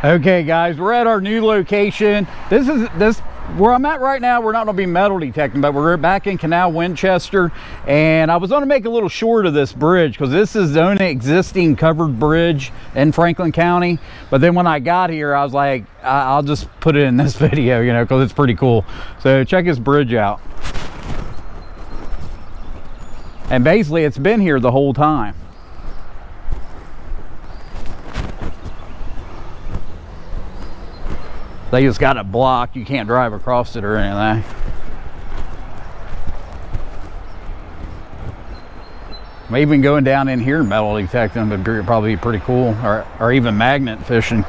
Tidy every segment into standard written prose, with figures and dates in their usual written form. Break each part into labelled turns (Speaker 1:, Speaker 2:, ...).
Speaker 1: Okay guys, we're at our new location. This where I'm at right now. We're not going to be metal detecting, but we're back in Canal Winchester, and I was going to make a little short of this bridge because this is the only existing covered bridge in Franklin County. But then when I got here, I was like, I'll just put it in this video, you know, because it's pretty cool. So check this bridge out. And basically it's been here the whole time. They just got it blocked. You can't drive across it or anything. Maybe even going down in here and metal detecting would probably be pretty cool, or even magnet fishing.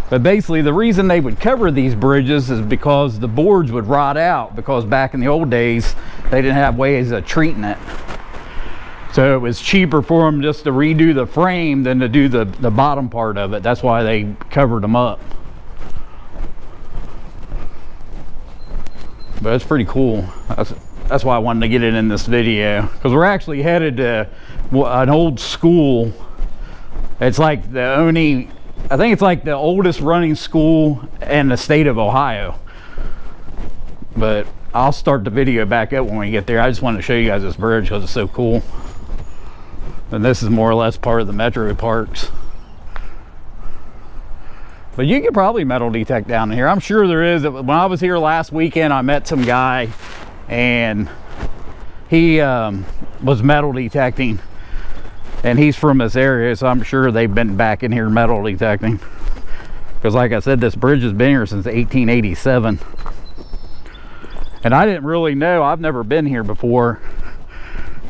Speaker 1: But basically the reason they would cover these bridges is because the boards would rot out, because back in the old days they didn't have ways of treating it. So it was cheaper for them just to redo the frame than to do the bottom part of it. That's why they covered them up. But it's pretty cool. That's why I wanted to get it in this video, because we're actually headed to an old school. It's like the only, I think it's like the oldest running school in the state of Ohio. But I'll start the video back up when we get there. I just wanted to show you guys this bridge because it's so cool. And this is more or less part of the metro parks. But you could probably metal detect down here. I'm sure there is. When I was here last weekend, I met some guy and he was metal detecting, and he's from this area, so I'm sure they've been back in here metal detecting, because like I said, this bridge has been here since 1887. And I didn't really know, I've never been here before,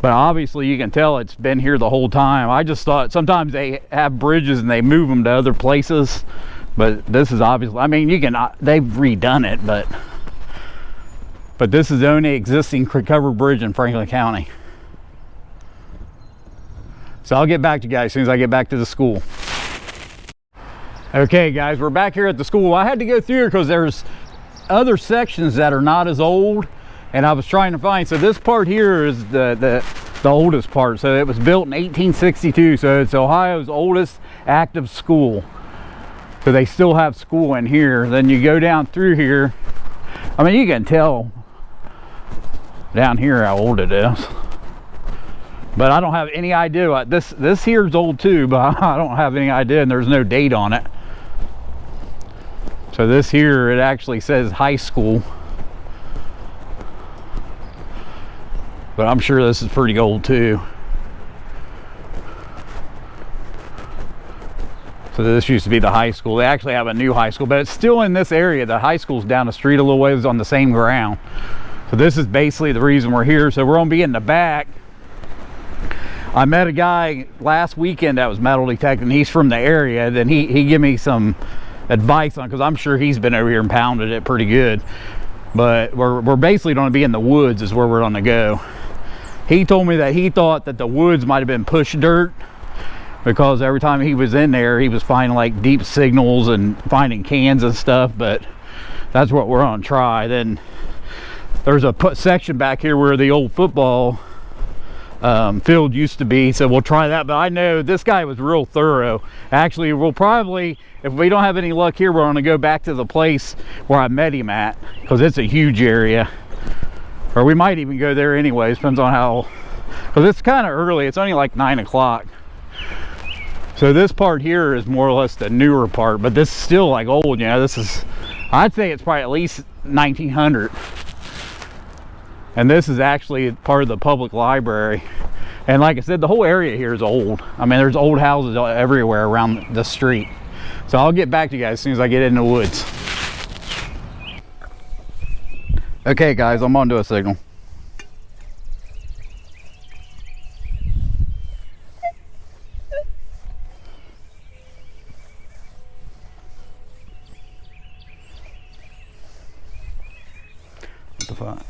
Speaker 1: but obviously you can tell it's been here the whole time. I just thought sometimes they have bridges and they move them to other places, but this is obviously, I mean, they've redone it, but this is the only existing covered bridge in Franklin County. So I'll get back to you guys as soon as I get back to the school. Okay guys, we're back here at the school. I had to go through because there's other sections that are not as old, and I was trying to find, so this part here is the oldest part. So it was built in 1862, so it's Ohio's oldest active school. So they still have school in here. Then you go down through here, I mean, you can tell down here how old it is, but I don't have any idea. This here is old too, but I don't have any idea, and there's no date on it. So this here, it actually says high school, but I'm sure this is pretty old too. So this used to be the high school. They actually have a new high school, but it's still in this area. The high school's down the street a little ways on the same ground. So this is basically the reason we're here. So we're gonna be in the back. I met a guy last weekend that was metal detecting. He's from the area. Then he gave me some advice on, because I'm sure he's been over here and pounded it pretty good. But we're basically going to be in the woods is where we're going to go. He told me that he thought that the woods might have been push dirt, because every time he was in there he was finding like deep signals and finding cans and stuff. But that's what we're going to try. Then there's a section back here where the old football field used to be, so we'll try that. But I know this guy was real thorough. Actually, we'll probably, if we don't have any luck here, we're going to go back to the place where I met him at, because it's a huge area. Or we might even go there anyways, depends on how, because it's kind of early. It's only like 9 o'clock. So this part here is more or less the newer part, but this is still like old, you know. This is, I'd say it's probably at least 1900. And this is actually part of the public library. And like I said, the whole area here is old. I mean, there's old houses everywhere around the street. So I'll get back to you guys as soon as I get in the woods. Okay guys, I'm on to a signal. What the fuck?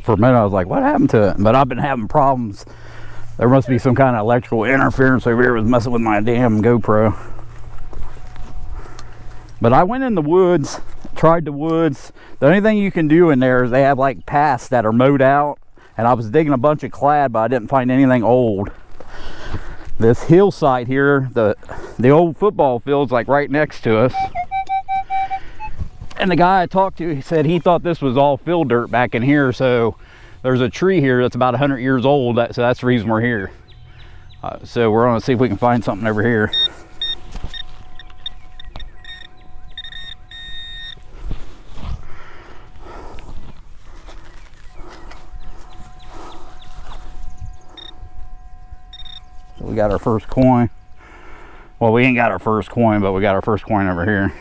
Speaker 1: For a minute I was like, what happened to it? But I've been having problems There must be some kind of electrical interference over here. It was messing with my damn GoPro. But I went in the woods, tried the woods. The only thing you can do in there is they have like paths that are mowed out. And I was digging a bunch of clad, but I didn't find anything old. This hillside here, the old football field's like right next to us. And the guy I talked to, he said he thought this was all field dirt back in here. So there's a tree here that's about 100 years old. So that's the reason we're here. So we're gonna see if we can find something over here. So we got our first coin. Well, we ain't got our first coin, but we got our first coin over here.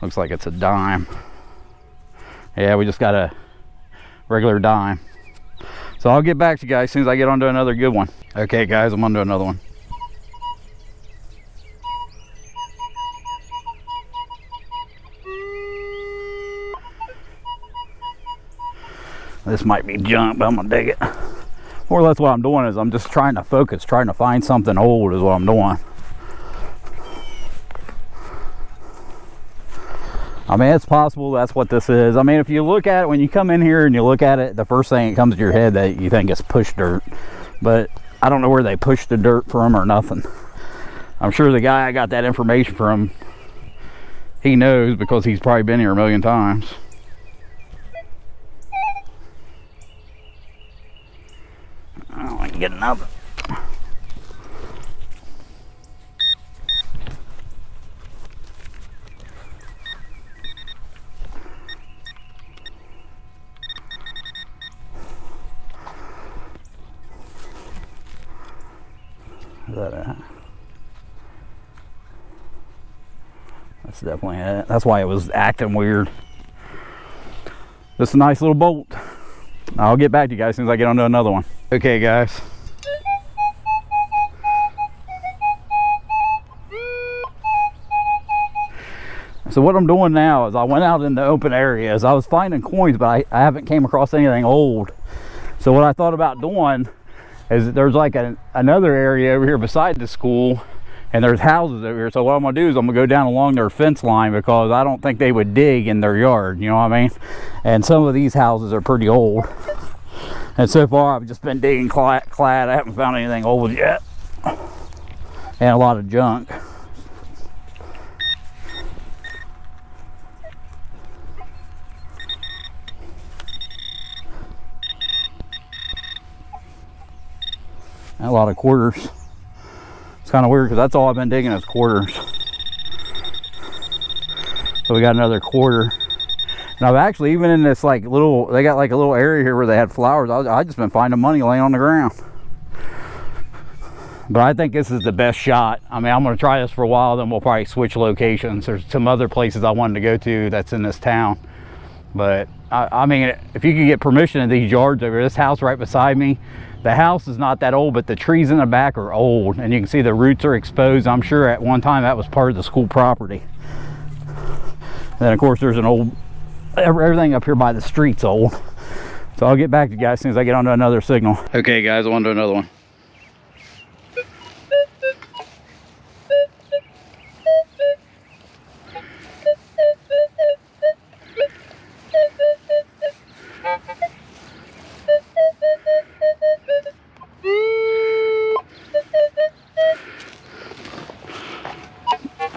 Speaker 1: Looks like it's a dime. Yeah, we just got a regular dime. So I'll get back to you guys as soon as I get onto another good one. Okay guys, I'm onto another one. This might be junk, but I'm gonna dig it. More or less what I'm doing is I'm just trying to focus, trying to find something old is what I'm doing. I mean, it's possible that's what this is. I mean, if you look at it, when you come in here and you look at it, the first thing that comes to your head that you think is push dirt. But I don't know where they pushed the dirt from or nothing. I'm sure the guy I got that information from, he knows because he's probably been here a million times. Oh, I can get another. Is that it? That's definitely it. That's why it was acting weird. This is a nice little bolt. I'll get back to you guys as soon as I get onto another one. Okay guys. So what I'm doing now is I went out in the open areas. I was finding coins, but I haven't came across anything old. So what I thought about doing is that there's like another area over here beside the school, and there's houses over here. So what I'm gonna do is I'm gonna go down along their fence line, because I don't think they would dig in their yard, you know what I mean? And some of these houses are pretty old. And so far I've just been digging clad. I haven't found anything old yet. And a lot of junk. And a lot of quarters. It's kind of weird because that's all I've been digging is quarters. So we got another quarter. And I've actually, even in this like little, they got like a little area here where they had flowers. I just been finding money laying on the ground. But I think this is the best shot. I mean, I'm going to try this for a while, then we'll probably switch locations. There's some other places I wanted to go to that's in this town. But I mean, if you could get permission in these yards over here, this house right beside me, the house is not that old, but the trees in the back are old, and you can see the roots are exposed. I'm sure at one time that was part of the school property. And then of course there's an old, everything up here by the street's old. So I'll get back to you guys as soon as I get onto another signal. Okay guys, I want to do another one.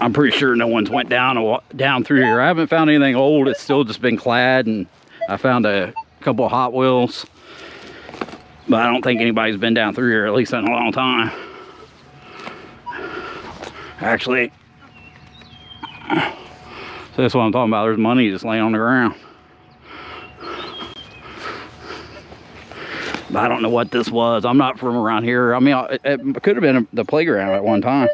Speaker 1: I'm pretty sure no one's went down through here. I haven't found anything old. It's still just been clad, and I found a couple of Hot Wheels, but I don't think anybody's been down through here, at least in a long time. Actually, so that's what I'm talking about. There's money just laying on the ground. But I don't know what this was. I'm not from around here. I mean, it could have been the playground at one time.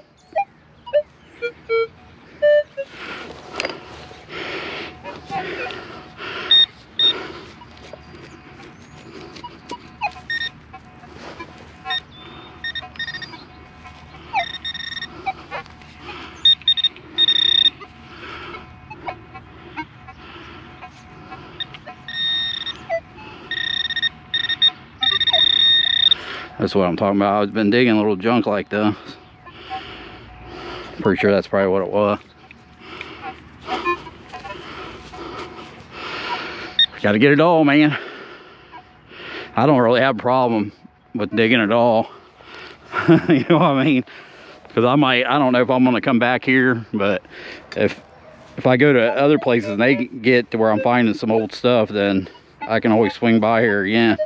Speaker 1: That's what I'm talking about. I've been digging little junk like this. Pretty sure that's probably what it was. Gotta get it all, man. I don't really have a problem with digging it all. You know what I mean? Because I don't know if I'm gonna come back here, but if I go to other places and they get to where I'm finding some old stuff, then I can always swing by here again.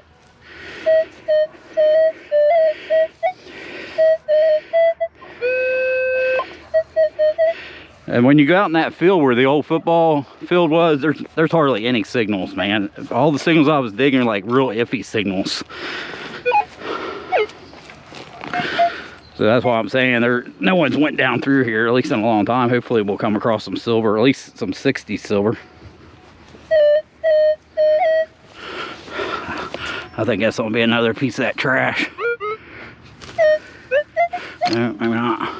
Speaker 1: And when you go out in that field where the old football field was, there's hardly any signals, man. All the signals I was digging are like real iffy signals. So that's why I'm saying no one's went down through here, at least in a long time. Hopefully we'll come across some silver, at least some 60s silver. I think that's gonna be another piece of that trash. No, maybe not.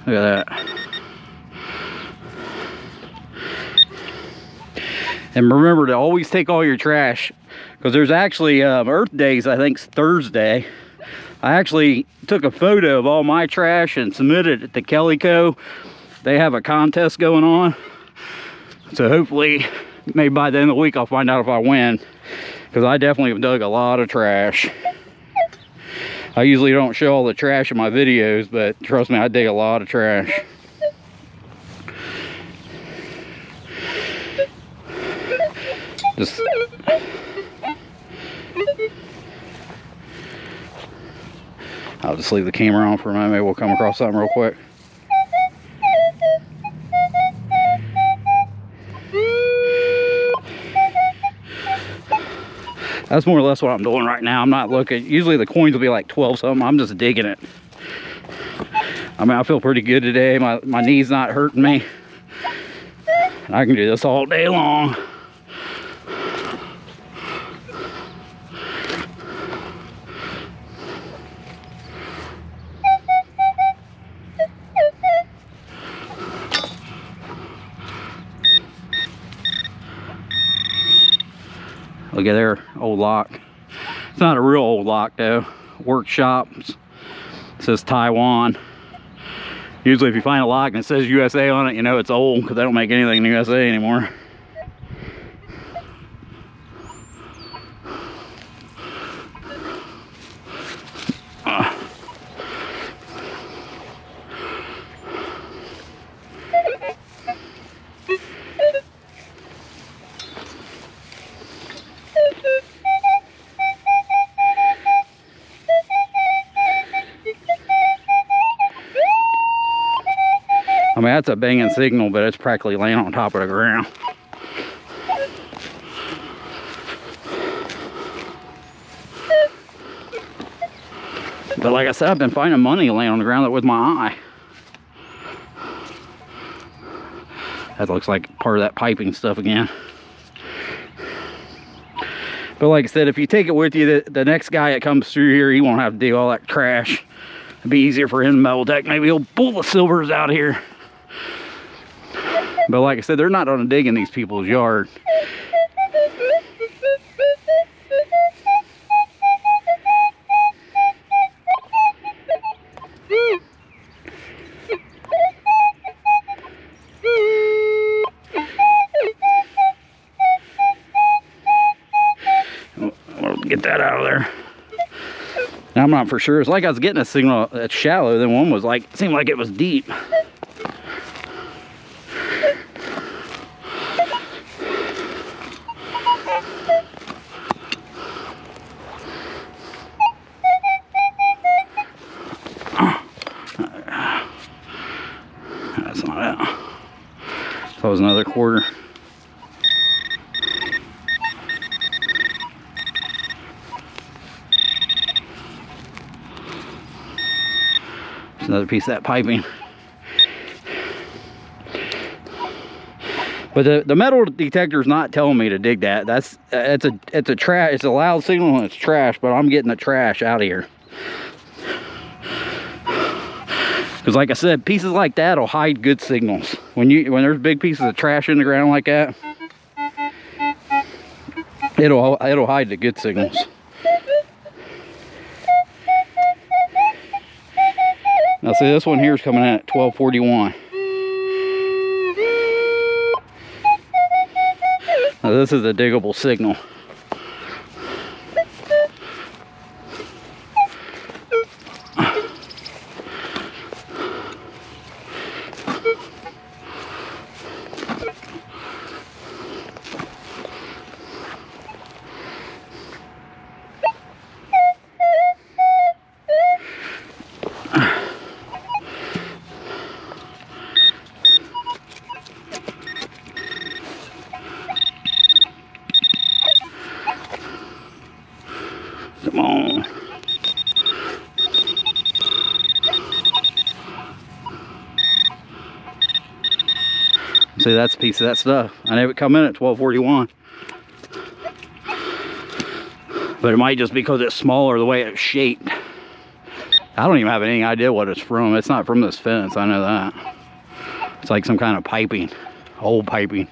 Speaker 1: Look at that. And remember to always take all your trash, because there's actually Earth Days, I think, Thursday. I actually took a photo of all my trash and submitted it to Kellyco. They have a contest going on. So hopefully, maybe by the end of the week, I'll find out if I win. Because I definitely have dug a lot of trash. I usually don't show all the trash in my videos, but trust me, I dig a lot of trash. I'll just leave the camera on for a moment. Maybe we'll come across something real quick. That's more or less what I'm doing right now. I'm not looking. Usually the coins will be like 12 something. I'm just digging it. I mean, I feel pretty good today. My knee's not hurting me. I can do this all day long. Look at their old lock. It's not a real old lock though. Workshop. It says Taiwan. Usually if you find a lock and it says USA on it, you know it's old, because they don't make anything in the USA anymore. I mean, that's a banging signal, but it's practically laying on top of the ground. But like I said, I've been finding money laying on the ground with my eye. That looks like part of that piping stuff again. But like I said, if you take it with you, the next guy that comes through here, he won't have to dig all that trash. It'd be easier for him to metal deck. Maybe he'll pull the silvers out here. But like I said, they're not going to dig in these people's yard. We'll get that out of there.
Speaker 2: I'm not for sure. It's like I was getting a signal that's shallow, then one was like, seemed like it was deep. That's not it. That was another quarter. Another piece of that piping. But the metal detector is not telling me to dig that. It's a loud signal and it's trash, but I'm getting the trash out of here. Because like I said, pieces like that will hide good signals. When there's big pieces of trash in the ground like that, it'll hide the good signals. Now see, this one here is coming in at 1241. Now this is a diggable signal. Come on. See, that's a piece of that stuff. I never come in at 1241. But it might just be because it's smaller the way it's shaped. I don't even have any idea what it's from. It's not from this fence, I know that. It's like some kind of piping, old piping.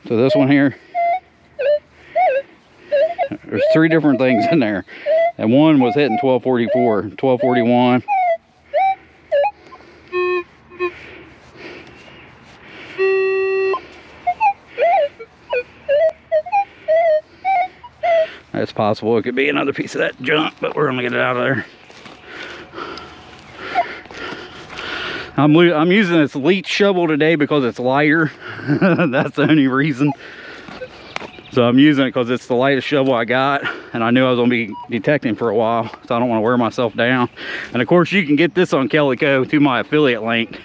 Speaker 2: So this one here, there's 3 different things in there, and one was hitting 1244, 1241. It's possible it could be another piece of that junk, but we're gonna get it out of there. I'm using this leach shovel today because it's lighter. That's the only reason. So I'm using it because it's the lightest shovel I got, and I knew I was gonna be detecting for a while, so I don't want to wear myself down. And of course you can get this on Calico through my affiliate link.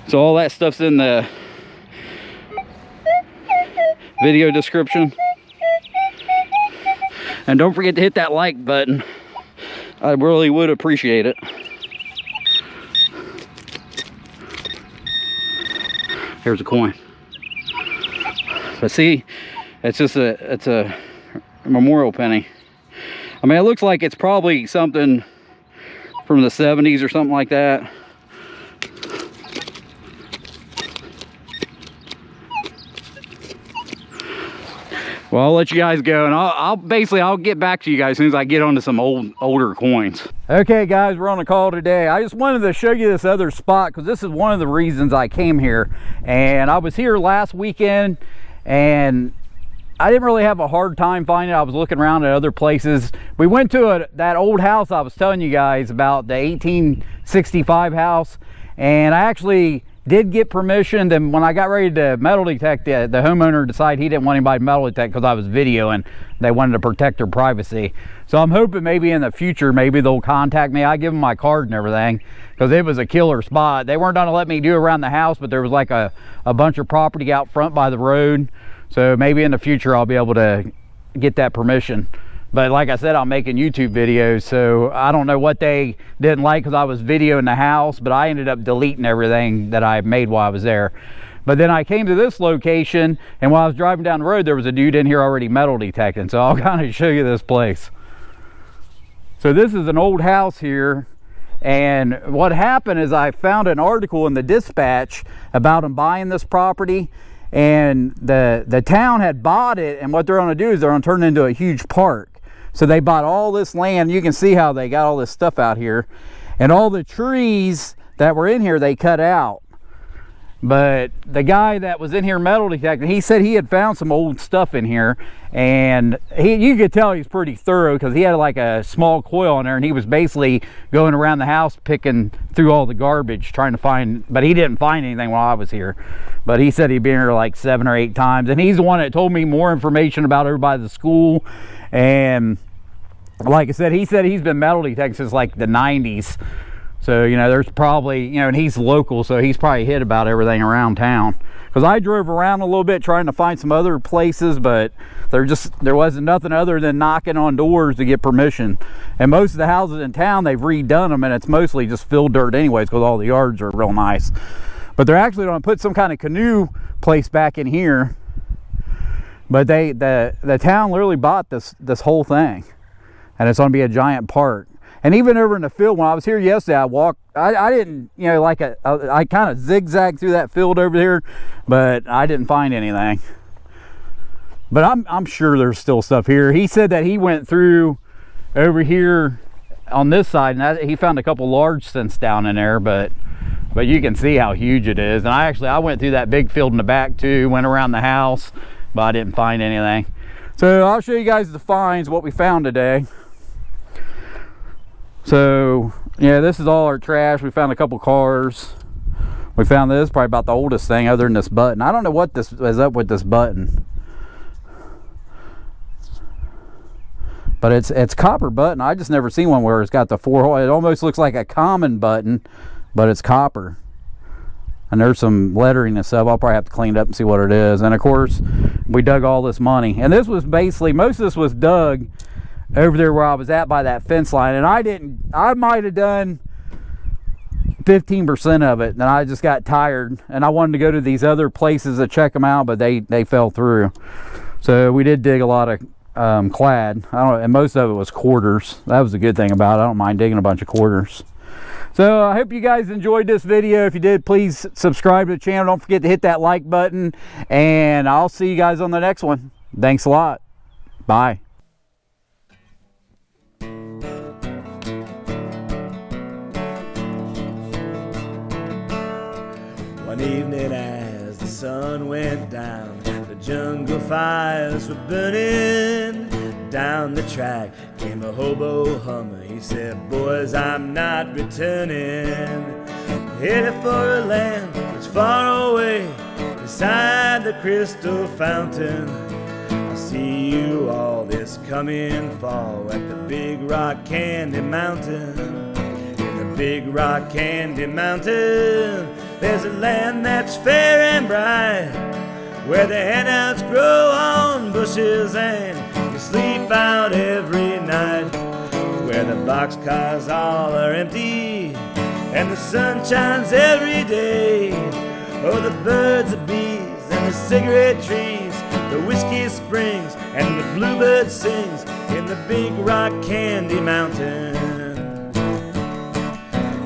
Speaker 2: So all that stuff's in the video description. And don't forget to hit that like button. I really would appreciate it. Here's a coin. But see, it's a memorial penny. I mean, it looks like it's probably something from the 70s or something like that. Well, I'll let you guys go, and I'll get back to you guys as soon as I get onto some older coins. Okay guys, we're on a call today. I just wanted to show you this other spot because this is one of the reasons I came here. And I was here last weekend and I didn't really have a hard time finding it. I was looking around at other places. We went to that old house I was telling you guys about, the 1865 house, and I actually did get permission. Then when I got ready to metal detect, the homeowner decided he didn't want anybody to metal detect because I was videoing. They wanted to protect their privacy. So I'm hoping maybe in the future, maybe they'll contact me. I give them my card and everything because it was a killer spot. They weren't gonna let me do around the house, but there was like a bunch of property out front by the road. So maybe in the future I'll be able to get that permission. But like I said, I'm making YouTube videos, so I don't know what they didn't like because I was videoing the house, but I ended up deleting everything that I made while I was there. But then I came to this location, and while I was driving down the road, there was a dude in here already metal detecting. So I'll kind of show you this place. So this is an old house here, and what happened is I found an article in the Dispatch about them buying this property, and the town had bought it, and what they're going to do is they're going to turn it into a huge park. So they bought all this land. You can see how they got all this stuff out here, and all the trees
Speaker 1: that were in here, they cut out. But the guy that was in here metal detecting, he said he had found some old stuff in here, and you could tell he's pretty thorough because he had like a small coil in there, and he was basically going around the house picking through all the garbage trying to find, but he didn't find anything while I was here. But he said he'd been here like 7 or 8 times, and he's the one that told me more information about over by the school. And like I said, he said he's been metal detecting since like the 90s. So, you know, there's probably, you know, and he's local, so he's probably hit about everything around town. Because I drove around a little bit trying to find some other places, but there wasn't nothing other than knocking on doors to get permission. And most of the houses in town, they've redone them, and it's mostly just filled dirt anyways, because all the yards are real nice. But they're actually going to put some kind of canoe place back in here. But the town literally bought this whole thing, and it's going to be a giant park. And even over in the field, when I was here yesterday, I didn't, you know, I kind of zigzagged through that field over here, but I didn't find anything. But I'm sure there's still stuff here. He said that he went through over here on this side, and he found a couple large stints down in there, but you can see how huge it is. And I went through that big field in the back too, went around the house, but I didn't find anything. So I'll show you guys the finds, what we found today. So yeah, this is all our trash. We found a couple cars. We found this, probably about the oldest thing other than this button. I don't know what this is up with this button, but it's copper button. I just never seen one where it's got the 4 hole. It almost looks like a common button, but it's copper. And there's some lettering and stuff. I'll probably have to clean it up and see what it is. And of course, we dug all this money. And this was basically, most of this was dug over there where I was at by that fence line, and I might have done 15% of it, and I just got tired, and I wanted to go to these other places to check them out, but they fell through. So we did dig a lot of clad, and most of it was quarters. That was a good thing about it. I don't mind digging a bunch of quarters. So I hope you guys enjoyed this video. If you did, please subscribe to the channel. Don't forget to hit that like button, and I'll see you guys on the next one. Thanks a lot. Bye.
Speaker 3: One evening as the sun went down, the jungle fires were burning. Down the track came a hobo hummer. He said, "Boys, I'm not returning. Headed for a land that's far away, beside the crystal fountain. I see you all this coming fall at the Big Rock Candy Mountain. In the Big Rock Candy Mountain, there's a land that's fair and bright, where the handouts grow on bushes and you sleep out every night, where the boxcars all are empty and the sun shines every day. Oh, the birds, the bees, and the cigarette trees, the whiskey springs and the bluebird sings in the Big Rock Candy Mountain.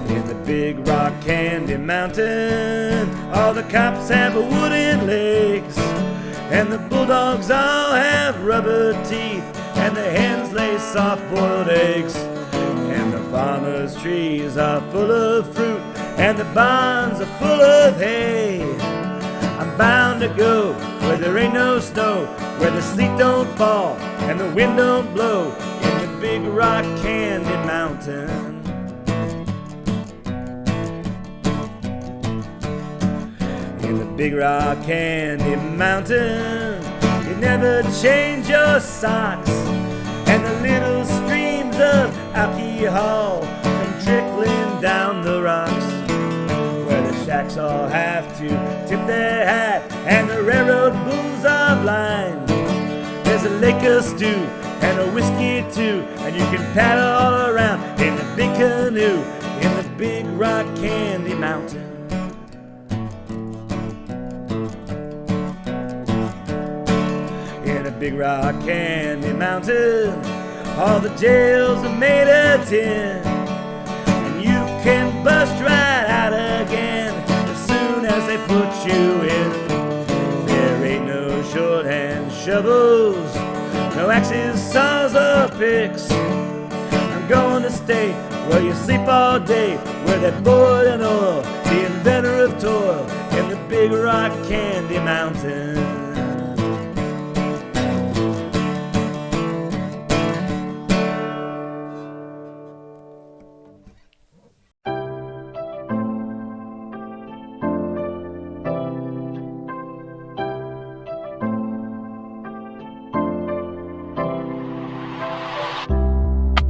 Speaker 3: In the Big Rock Candy Mountain, all the cops have wooden legs, and the bulldogs all have rubber teeth, and the hens lay soft-boiled eggs, and the farmers' trees are full of fruit, and the barns are full of hay. I'm bound to go where there ain't no snow, where the sleet don't fall and the wind don't blow, in the Big Rock Candy Mountain. In the Big Rock Candy Mountain, you never change your socks, and the little streams of alcohol come trickling down the rocks, where the shacks all have to tip their hat and the railroad booms are blind. There's a lake of stew and a whiskey too, and you can paddle all around in the big canoe in the Big Rock Candy Mountain. In the Big Rock Candy Mountain, all the jails are made of tin, and you can bust right out again as soon as they put you in. There ain't no shorthand shovels, no axes, saws, or picks. I'm going to state where you sleep all day, where they boil in oil, the inventor of toil in the big rock candy mountain.